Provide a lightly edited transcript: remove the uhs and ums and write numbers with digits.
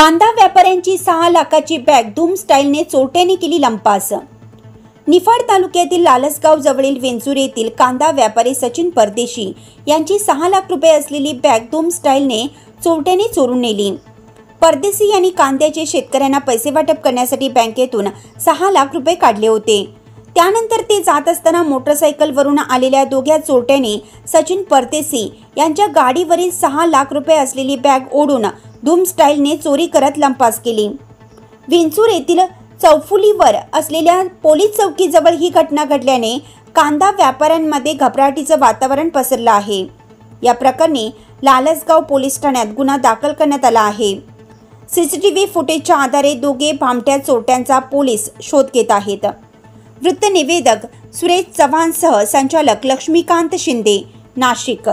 कांदा व्यापाऱ्यांची 6 लाखाची बॅग धूम स्टाईलने चोरट्याने केली लंपास। निफाड तालुक्यातील लालसगाव जवळील वेंचूर येथील कांदा व्यापारी सचिन परदेशी यांची 6 लाख रुपये असलेली बॅग धूम स्टाईलने चोरट्याने चोरून नेली। परदेशी यांनी कांद्याचे शेतकऱ्यांना पैसे वाटप करण्यासाठी बँकेतून 6 लाख रुपये काढले होते। त्यानंतर ते जात असताना मोटरसायकलवरून आलेल्या दोघ्या चोरट्यांनी सचिन परदेशी यांच्या गाडीवरील 6 लाख रुपये असलेली बॅग ओढून धूम स्टाईलने चोरी करत लंपास केली। वेंचूर येथील चौफुलीवर असलेल्या पोलीस चौकीजवळ ही घटना घडल्याने कांदा व्यापाऱ्यांमध्ये घबराटीचं वातावरण पसरलं आहे। या प्रकरणी लालसगाव पोलीस ठाण्यात गुन्हा दाखल करण्यात आला आहे। सीसीटीव्ही फुटेजच्या आधारे दोघे भामट्या चोरट्यांचा पोलीस शोध घेत आहेत। वृत्त निवेदक सुरेश चव्हाणसह संचालक लक्ष्मीकांत शिंदे, नाशिक।